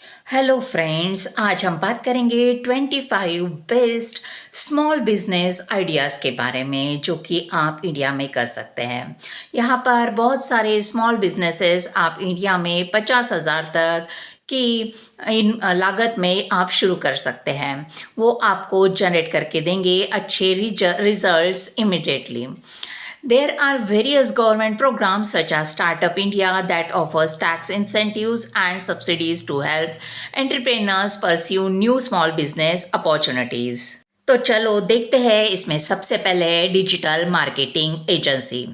Hello friends, आज हम बात करेंगे 25 बेस्ट स्मॉल बिजनेस आइडियाज़ के बारे में जो कि आप इंडिया में कर सकते हैं। यहाँ पर बहुत सारे स्मॉल बिजनेसेस आप इंडिया में 50,000 तक की इन लागत में आप शुरू कर सकते हैं। वो आपको जनरेट करके देंगे अच्छे results immediately. There are various government programs such as Startup India that offers tax incentives and subsidies to help entrepreneurs pursue new small business opportunities. तो चलो देखते हैं इसमें सबसे पहले digital marketing agency.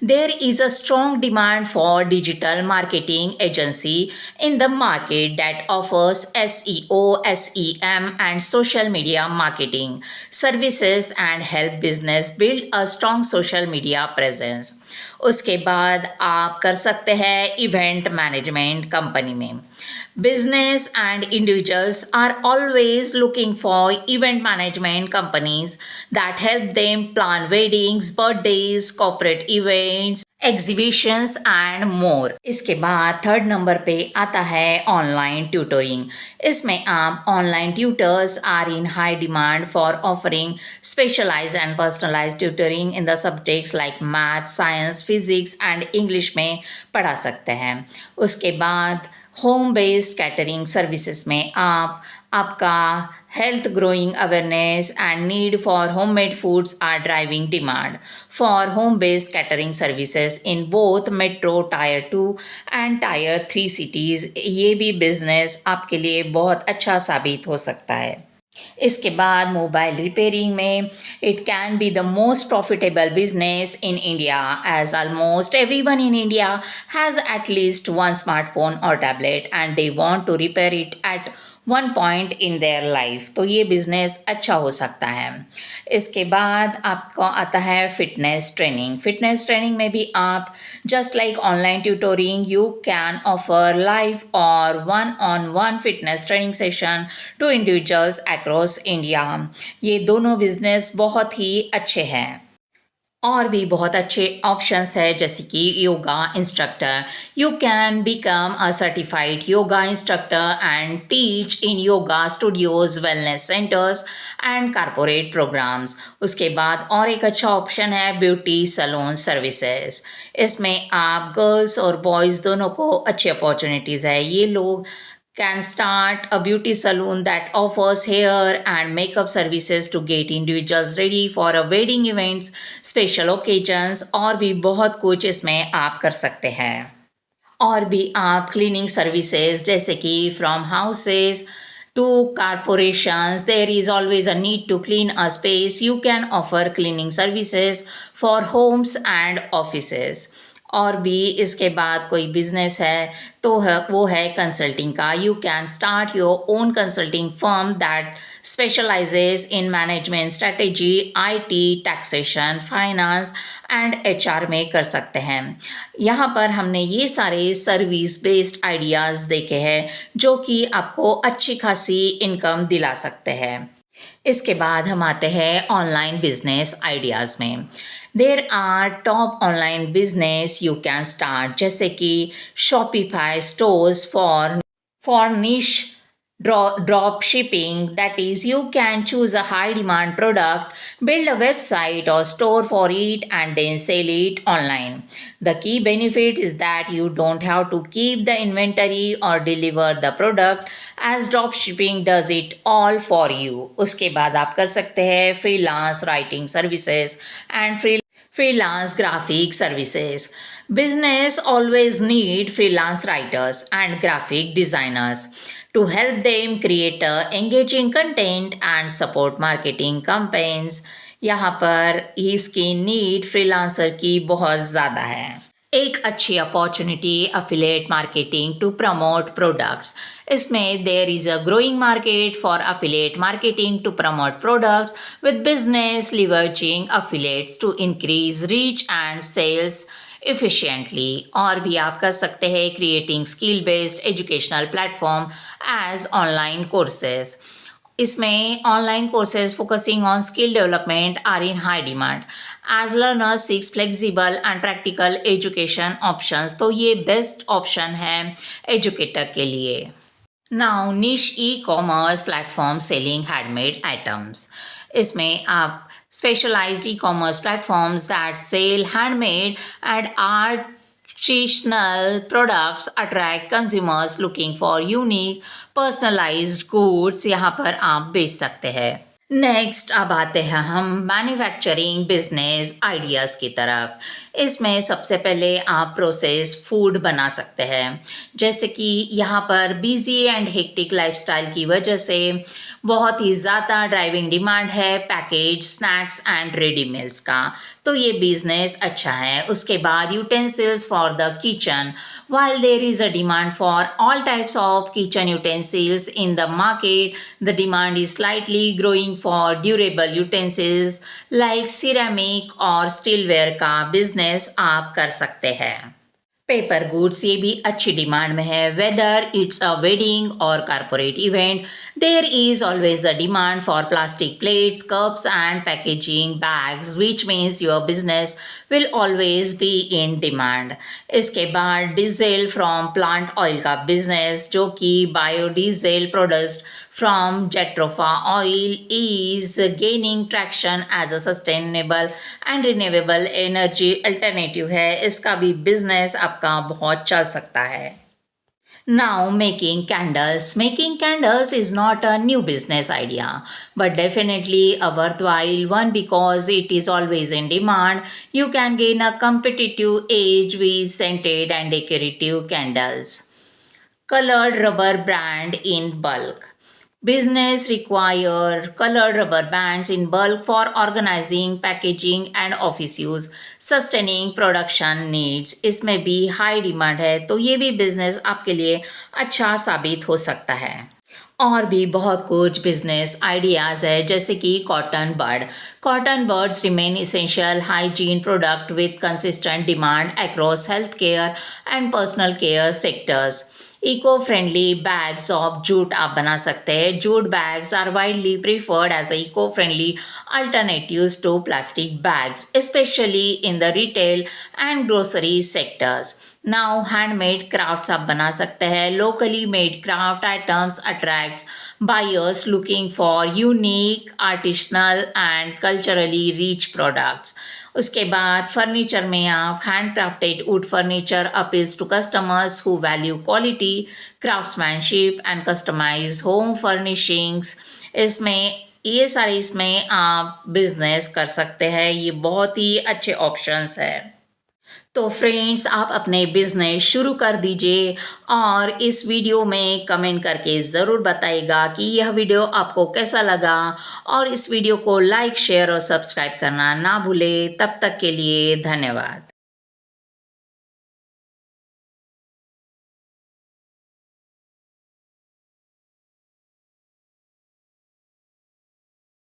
There is a strong demand for digital marketing agency in the market that offers SEO, SEM and social media marketing services and help business build a strong social media presence. उसके बाद आप कर सकते हैं event management company में। Business and individuals are always looking for event management companies that help them plan weddings, birthdays, corporate events, exhibitions and more. इसके बाद third number पे आता है ऑनलाइन ट्यूटरिंग। इसमें आप online tutors are in high demand for offering specialised and personalised tutoring in the subjects like math, science, physics and English में पढ़ा सकते हैं। उसके बाद होम बेस्ड कैटरिंग सर्विसेज में आपका health growing awareness and need for homemade foods are driving demand for home based catering services in both metro tier 2 and tier 3 cities. ये भी बिजनेस आपके लिए बहुत अच्छा साबित हो सकता है। इसके बाद मोबाइल रिपेयरिंग में it can be the most profitable business in India as almost everyone in India has at least one smartphone और tablet and they want to repair it at one point in their life. तो ये business अच्छा हो सकता है। इसके बाद आपको आता है फिटनेस ट्रेनिंग। फिटनेस ट्रेनिंग में भी आप just like online tutoring you can offer live और one on one fitness training session to individuals across India. ये दोनों बिजनेस बहुत ही अच्छे हैं। और भी बहुत अच्छे ऑप्शंस है जैसे कि yoga instructor. You can become a certified yoga instructor and teach in yoga studios, wellness centres and corporate programs. उसके बाद और एक अच्छा ऑप्शन है ब्यूटी सैलून सर्विसेज। इसमें आप गर्ल्स और बॉयज़ दोनों को अच्छी अपॉर्चुनिटीज़ है। ये लोग can start a beauty salon that offers hair and makeup services to get individuals ready for a wedding events, special occasions और भी बहुत कुछ इसमें आप कर सकते हैं। और भी आप क्लीनिंग सर्विसेज जैसे कि from houses to corporations, there is always a need to clean a space. You can offer cleaning services for homes and offices. और भी इसके बाद कोई बिजनेस है तो वो है कंसल्टिंग का। You can start your own consulting firm that specialises in management strategy, IT, taxation, finance and HR में कर सकते हैं। यहाँ पर हमने ये सारे सर्विस बेस्ड आइडियाज़ देखे हैं जो कि आपको अच्छी खासी इनकम दिला सकते हैं। इसके बाद हम आते हैं ऑनलाइन बिजनेस आइडियाज़ में। There are top online business you can start जैसे कि Shopify stores for niche drop shipping, that is you can choose a high demand product, build a website or store for it and then sell it online. The key benefit is that you don't have to keep the inventory or deliver the product as drop shipping does it all for you. उसके बाद आप कर सकते हैं freelance writing services and freelance graphic services. Business always need freelance writers and graphic designers to help them create engaging content and support marketing campaigns. यहाँ पर इसकी need freelancer की बहुत ज़्यादा है। एक अच्छी opportunity affiliate marketing to promote products. इसमें there is a growing market for affiliate marketing to promote products with business leveraging affiliates to increase reach and sales efficiently। और भी आप कर सकते हैं creating skill based educational platform as online courses. इसमें online courses focusing on skill development are in high demand as learners seeks flexible and practical education options. तो ये best option है एजुकेटर के लिए। Now niche e commerce platform selling handmade items. इसमें आप specialised e commerce platforms that sell handmade and artisanal products attract consumers looking for unique personalized goods यहाँ पर आप बेच सकते हैं। नेक्स्ट अब आते हैं हम मैन्युफैक्चरिंग बिजनेस आइडियाज़ की तरफ। इसमें सबसे पहले आप प्रोसेस फूड बना सकते हैं, जैसे कि यहाँ पर बिजी एंड हेक्टिक लाइफस्टाइल की वजह से बहुत ही ज़्यादा ड्राइविंग डिमांड है package snacks and ready meals का, तो ये बिजनेस अच्छा है। उसके बाद utensils for the kitchen. while there is a demand for all types of kitchen utensils in the market, the demand is slightly growing for durable utensils like ceramic और स्टीलवेयर का business आप कर सकते हैं। पेपर गुड्स ये भी अच्छी demand में है, वेदर इट्स अ वेडिंग और corporate event, there is always a demand for plastic plates cups and packaging bags which means your business will always be in demand. इसके बाद डीजल फ्रॉम प्लांट ऑयल का business, जो कि biodiesel products from Jatropha oil is gaining traction as a sustainable and renewable energy alternative है। इसका भी business आपका बहुत चल सकता है। Now, making candles. Making candles is not a new business idea, but definitely a worthwhile one because it is always in demand. You can gain a competitive edge with scented and decorative candles. Colored rubber brand in bulk. Business require colored rubber bands in bulk for organizing, packaging and office use, sustaining production needs. इसमें भी high demand है, तो ये भी business आपके लिए अच्छा साबित हो सकता है। और भी बहुत कुछ बिजनेस आइडियाज़ है, जैसे कि cotton bud. Cotton buds remain essential hygiene product with consistent demand across health care and personal care sectors. Eco friendly bags of jute आप बना सकते हैं। Jute bags are widely preferred as eco friendly alternatives to plastic bags, especially in the retail and grocery sectors. Now handmade crafts आप बना सकते हैं। Locally made craft items attracts buyers looking for unique artisanal and culturally rich products. उसके बाद furniture में आप hand crafted wood furniture appeals to customers who value quality craftsmanship and customise home furnishings. इसमें आप बिजनेस कर सकते हैं। ये बहुत ही अच्छे ऑप्शंस है। तो फ्रेंड्स, आप अपने बिजनेस शुरू कर दीजिए और इस वीडियो में कमेंट करके ज़रूर बताइएगा कि यह वीडियो आपको कैसा लगा, और इस वीडियो को लाइक शेयर और सब्सक्राइब करना ना भूलें। तब तक के लिए धन्यवाद।